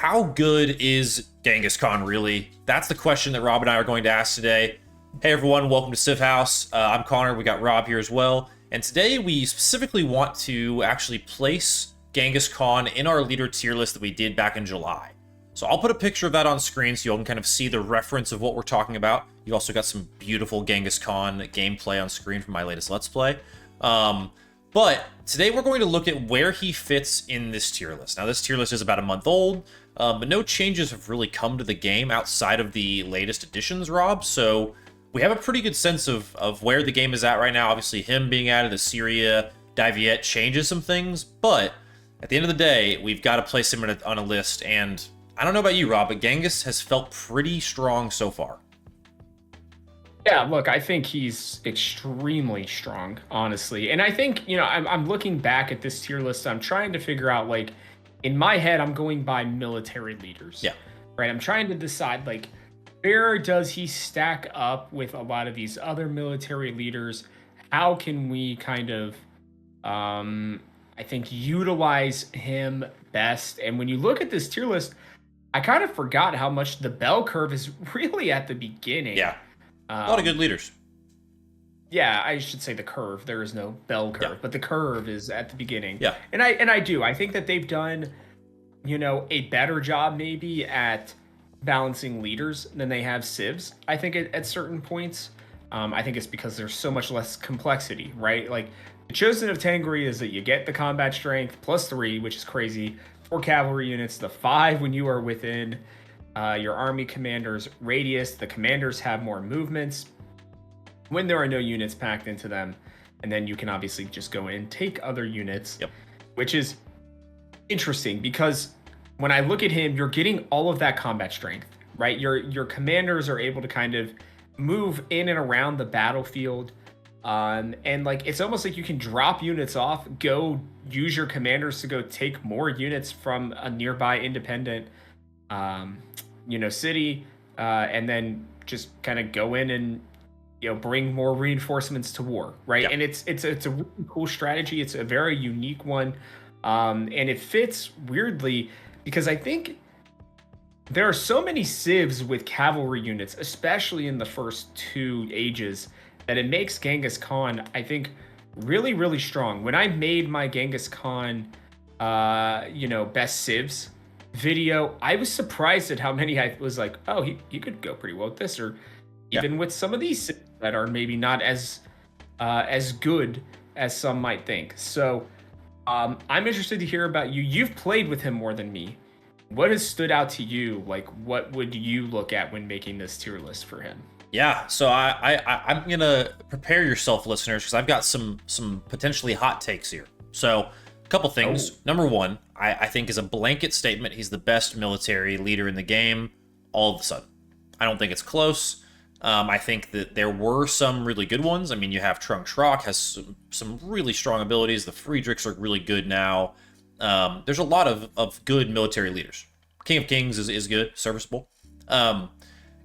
how good is Genghis Khan really? That's the question that Rob and I are going to ask today. Hey everyone, welcome to Civ House. I'm Connor, we got Rob here as well. And today we specifically want to actually place Genghis Khan in our leader tier list that we did back in July. So I'll put a picture of that on screen so you all can kind of see the reference of what we're talking about. You also got some beautiful Genghis Khan gameplay on screen from my latest Let's Play. But today we're going to look at where he fits in this tier list. Now this tier list is about a month old, but no changes have really come to the game outside of the latest additions, Rob. So we have a pretty good sense of where the game is at right now. Obviously him being added, Assyria, Daviet changes some things, but at the end of the day, we've got to place him on a list. And I don't know about you, Rob, but Genghis has felt pretty strong so far. Yeah, look, I think he's extremely strong, honestly. And I think, I'm looking back at this tier list. I'm trying to figure out, like, in my head, I'm going by military leaders. Yeah. Right? I'm trying to decide, like, where does he stack up with a lot of these other military leaders? How can we kind of, I think, utilize him best? And when you look at this tier list, I kind of forgot how much the bell curve is really at the beginning. Yeah. A lot of good leaders. Yeah, I should say the curve. There is no bell curve, Yeah. but the curve is at the beginning. Yeah. And I think that they've done, a better job maybe at balancing leaders than they have civs. I think at certain points. I think it's because there's so much less complexity, right? Like the Chosen of Tangri is that you get the combat strength +3, which is crazy. 4 cavalry units, the 5 when you are within your army commander's radius. The commanders have more movements when there are no units packed into them. And then you can obviously just go in and take other units, which is interesting because when I look at him, you're getting all of that combat strength, right? Your commanders are able to kind of move in and around the battlefield. And like, it's almost like you can drop units off, go use your commanders to go take more units from a nearby independent city, and then just kind of go in and bring more reinforcements to war, right? And it's a really cool strategy. It's a very unique one, and it fits weirdly because I think there are so many civs with cavalry units, especially in the first 2 ages, that it makes Genghis Khan, I think, really, really strong. When I made my Genghis Khan, best civs video, I was surprised at how many I was like, oh, he could go pretty well with this, or even with some of these that are maybe not as good as some might think. So I'm interested to hear about you. You've played with him more than me. What has stood out to you? Like, what would you look at when making this tier list for him? Yeah, so I'm gonna prepare yourself, listeners, because I've got some potentially hot takes here. So a couple things. Number one, I think is a blanket statement. He's the best military leader in the game. All of a sudden, I don't think it's close. I think that there were some really good ones. I mean, you have Trung Trock has some really strong abilities. The Friedrichs are really good now. There's a lot of good military leaders. King of Kings is good, serviceable.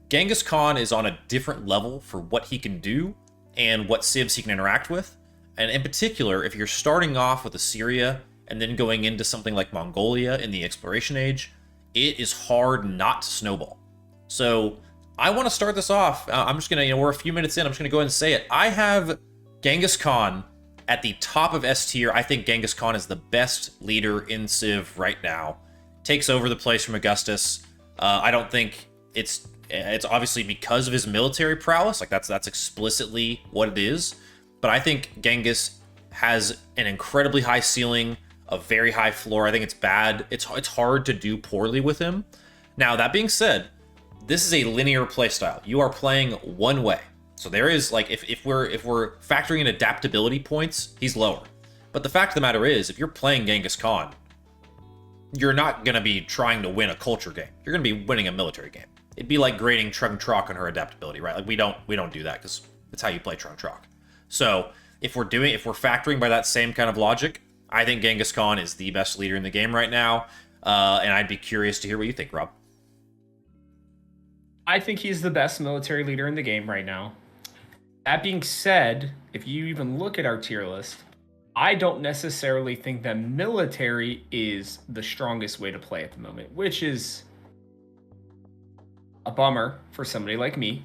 Genghis Khan is on a different level for what he can do and what civs he can interact with. And in particular, if you're starting off with Assyria and then going into something like Mongolia in the exploration age, it is hard not to snowball. So I want to start this off. I'm just going to, we're a few minutes in. I'm just going to go ahead and say it. I have Genghis Khan at the top of S tier. I think Genghis Khan is the best leader in Civ right now. Takes over the place from Augustus. I don't think it's obviously because of his military prowess, like that's explicitly what it is. But I think Genghis has an incredibly high ceiling, a very high floor. I think it's bad. It's hard to do poorly with him. Now, that being said, this is a linear playstyle. You are playing one way. So there is, like, if we're factoring in adaptability points, he's lower. But the fact of the matter is, if you're playing Genghis Khan, you're not going to be trying to win a culture game. You're going to be winning a military game. It'd be like grading Trung Trock on her adaptability, right? Like we don't do that because that's how you play Trung Trock. So if we're factoring by that same kind of logic, I think Genghis Khan is the best leader in the game right now. And I'd be curious to hear what you think, Rob. I think he's the best military leader in the game right now. That being said, if you even look at our tier list, I don't necessarily think that military is the strongest way to play at the moment, which is a bummer for somebody like me.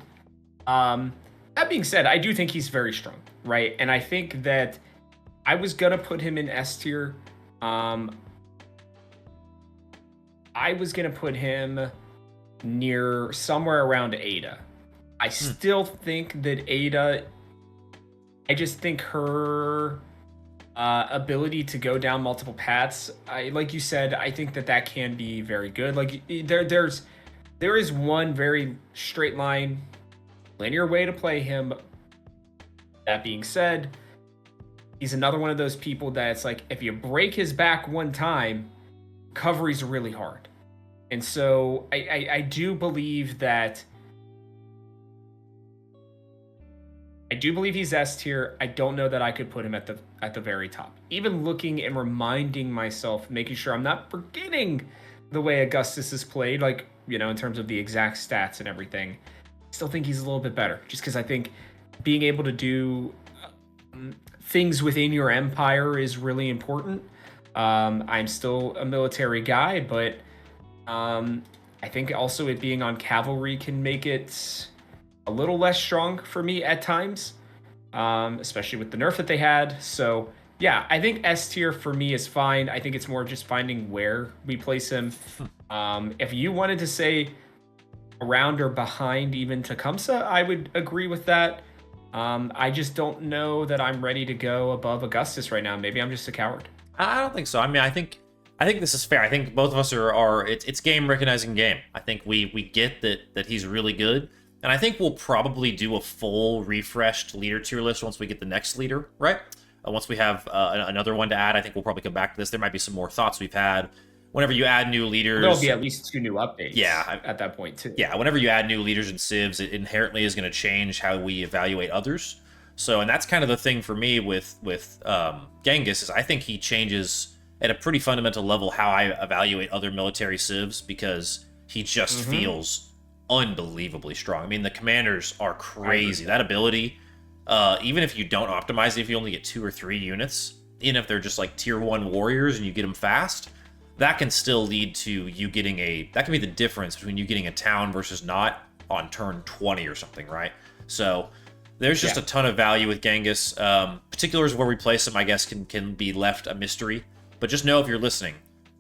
Um, that being said, I do think he's very strong, right? And I think that I was gonna put him in S tier. Um, I was gonna put him near somewhere around Ada. I still think that Ada. I just think her ability to go down multiple paths. Like you said, I think that can be very good. Like there is one very straight line, linear way to play him. That being said, he's another one of those people that's like, if you break his back one time, recovery's really hard. And so I do believe that. I do believe he's S tier. I don't know that I could put him at the very top. Even looking and reminding myself, making sure I'm not forgetting the way Augustus is played, like, you know, in terms of the exact stats and everything. I still think he's a little bit better, just because I think being able to do things within your empire is really important. I'm still a military guy, but I think also it being on cavalry can make it a little less strong for me at times, especially with the nerf that they had. So yeah, I think S tier for me is fine. I think it's more just finding where we place him. If you wanted to say around or behind even Tecumseh, I would agree with that. I just don't know that I'm ready to go above Augustus right now. Maybe I'm just a coward. I don't think so. I mean, I think this is fair. I think both of us are it's game recognizing game. I think we get that he's really good. And I think we'll probably do a full refreshed leader tier list once we get the next leader, right? Once we have another one to add, I think we'll probably come back to this. There might be some more thoughts we've had. Whenever you add new leaders... There'll be at least 2 new updates at that point, too. Yeah, whenever you add new leaders in Civs, it inherently is going to change how we evaluate others. So, and that's kind of the thing for me with Genghis, is I think he changes at a pretty fundamental level how I evaluate other military Civs, because he just feels unbelievably strong. I mean, the commanders are crazy. That ability, even if you don't optimize it, if you only get 2 or 3 units, even if they're just like tier 1 warriors and you get them fast, that can still lead to you getting that can be the difference between you getting a town versus not on turn 20 or something, right? So there's just a ton of value with Genghis. Particulars of where we place him, I guess, can be left a mystery. But just know, if you're listening,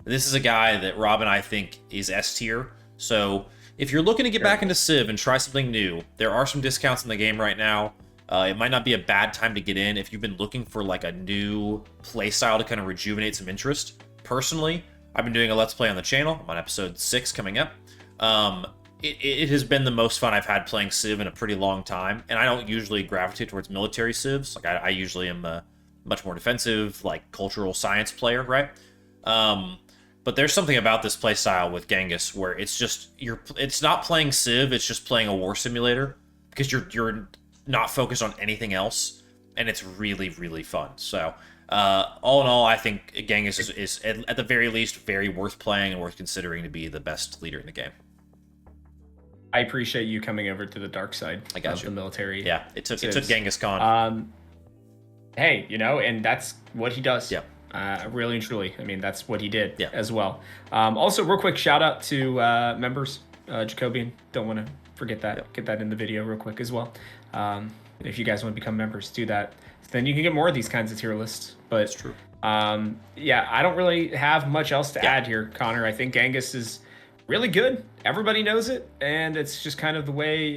this is a guy that Rob and I think is S tier. So if you're looking to get back into Civ and try something new, there are some discounts in the game right now. It might not be a bad time to get in if you've been looking for like a new playstyle to kind of rejuvenate some interest. Personally, I've been doing a Let's Play on the channel. I'm on episode 6 coming up. It has been the most fun I've had playing Civ in a pretty long time, and I don't usually gravitate towards military Civs. Like I usually am a much more defensive, like cultural science player, right? But there's something about this playstyle with Genghis where it's just it's not playing Civ, it's just playing a war simulator, because you're not focused on anything else, and it's really, really fun. So all in all, I think Genghis is at the very least very worth playing and worth considering to be the best leader in the game. I appreciate you coming over to the dark side of the military. Yeah, it took Genghis Khan. Hey, you know, and that's what he does. Yeah. Really and truly. I mean, that's what he did as well. Also, real quick shout out to members, Jacobiened. Don't want to forget that. Yep. Get that in the video real quick as well. If you guys want to become members, do that. Then you can get more of these kinds of tier lists. But that's true. Yeah, I don't really have much else to add here, Connor. I think Genghis is really good. Everybody knows it, and it's just kind of the way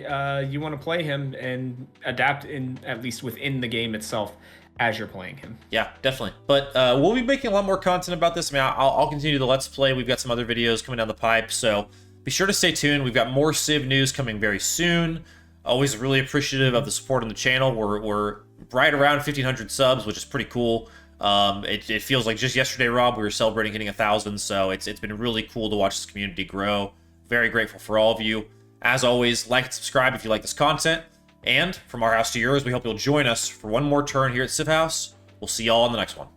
you want to play him and adapt at least within the game itself as you're playing him. Yeah, definitely. But we'll be making a lot more content about this. I mean, I'll continue the Let's Play. We've got some other videos coming down the pipe, so be sure to stay tuned. We've got more Civ news coming very soon. Always really appreciative of the support on the channel. We're right around 1,500 subs, which is pretty cool. It feels like just yesterday, Rob, we were celebrating hitting 1,000, so it's been really cool to watch this community grow. Very grateful for all of you. As always, like and subscribe if you like this content. And from our house to yours, we hope you'll join us for one more turn here at Civ House. We'll see y'all on the next one.